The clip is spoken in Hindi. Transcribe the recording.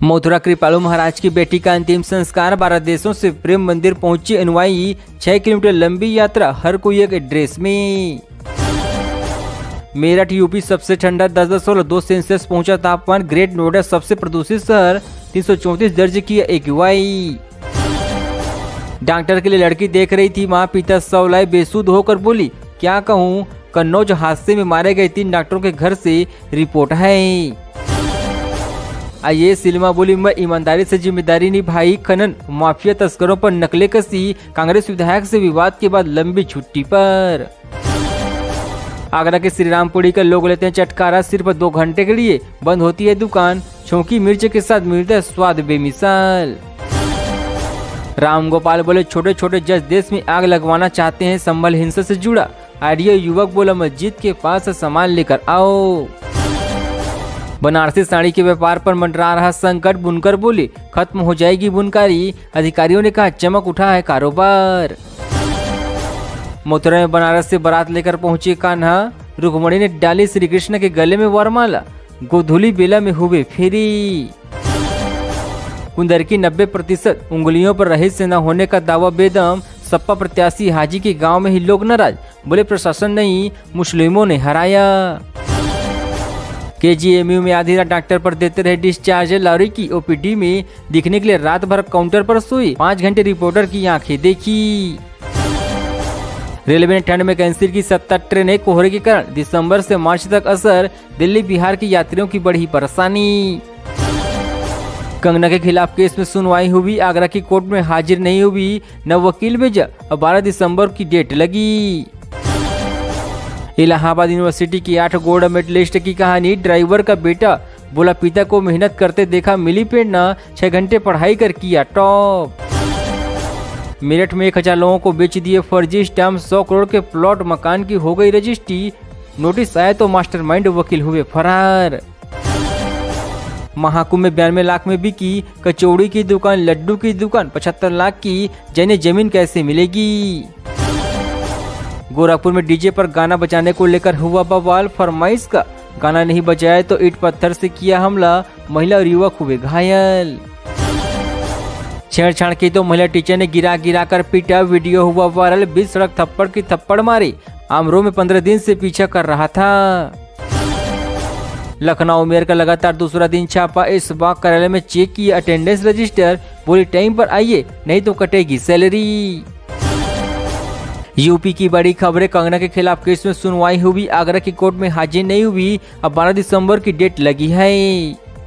मथुरा कृपालु महाराज की बेटी का अंतिम संस्कार 12 देशों से प्रेम मंदिर पहुंची अनुयायी। 6 किलोमीटर लंबी यात्रा, हर कोई एक एड्रेस में। मेरठ यूपी सबसे ठंडा 10.2 सेल्सियस पहुंचा तापमान। ग्रेट नोएडा सबसे प्रदूषित शहर 334 दर्ज किया AQI। डॉक्टर के लिए लड़की देख रही थी, माँ पिता सौलाए बेसुध होकर बोली क्या कहूँ। कन्नौज हादसे में मारे गए 3 डॉक्टरों के घर से रिपोर्ट है। आइए सिनेमा बोली में ईमानदारी से जिम्मेदारी निभाई, खनन माफिया तस्करों पर नकले कसी। कांग्रेस विधायक से विवाद के बाद लंबी छुट्टी पर। आगरा के श्रीरामपुरी का लोग लेते हैं चटकारा, सिर्फ 2 घंटे के लिए बंद होती है दुकान। छौंकी मिर्च के साथ मिलता है स्वाद बेमिसाल। राम गोपाल बोले छोटे छोटे जज देश में आग लगवाना चाहते हैं, संभल हिंसा से जुड़ा आइडिया युवक बोला मस्जिद के पास से सामान लेकर आओ। बनारसी साड़ी के व्यापार पर मंडरा रहा संकट, बुनकर बोले खत्म हो जाएगी बुनकारी। अधिकारियों ने कहा चमक उठा है कारोबार। मथुरा में बनारस से बारात लेकर पहुंचे कान्हा, रुक्मणी ने डाली श्री कृष्ण के गले में वरमाला। गोधूली बेला में हुए फेरी। कुंदर की 90% उंगलियों पर रहस्य न होने का दावा बेदम। सपा प्रत्याशी हाजी के गांव में ही लोग नाराज, बोले प्रशासन नहीं मुस्लिमों ने हराया। KGMU में आधी रात डॉक्टर पर देते रहे डिस्चार्ज। लॉरी की OPD में दिखने के लिए रात भर काउंटर पर सोई, 5 घंटे रिपोर्टर की आंखें देखी। रेलवे ने ठंड में कैंसिल की 7 ट्रेनें, कोहरे के कारण दिसंबर से मार्च तक असर। दिल्ली बिहार के यात्रियों की बढ़ी परेशानी। कंगना के खिलाफ केस में सुनवाई हुई, आगरा की कोर्ट में हाजिर नहीं हुई, न वकील भेजा, अब 12 दिसंबर की डेट लगी। इलाहाबाद यूनिवर्सिटी की 8 गोल्ड मेडलिस्ट की कहानी। ड्राइवर का बेटा बोला पिता को मेहनत करते देखा, मिली प्रेरणा, 6 घंटे पढ़ाई कर किया टॉप। मेरठ में 1000 लोगों को बेच दिए फर्जी स्टैम्प। 100 करोड़ के प्लॉट मकान की हो गई रजिस्ट्री। नोटिस आया तो मास्टरमाइंड वकील हुए फरार। महाकुंभ में 92 लाख में बिकी कचौड़ी की दुकान, लड्डू की दुकान 75 लाख की। जाने जमीन कैसे मिलेगी। गोरखपुर में डीजे पर गाना बजाने को लेकर हुआ बवाल। फरमाइश का गाना नहीं बजाया तो ईंट पत्थर से किया हमला, महिला और युवक हुए घायल। छेड़छाड़ की तो महिला टीचर ने गिरा कर पीटा, वीडियो हुआ वायरल। 20 सड़क थप्पड़ की थप्पड़ मारी, आमरो में 15 दिन से पीछा कर रहा था। लखनऊ मेयर का लगातार दूसरा दिन छापा। इस बार कार्यालय में चेक किया अटेंडेंस रजिस्टर, बोली टाइम पर आइए नहीं तो कटेगी सैलरी। यूपी की बड़ी खबरें, कंगना के खिलाफ केस में सुनवाई हुई, आगरा की कोर्ट में हाजिर नहीं हुई, अब 12 दिसंबर की डेट लगी है।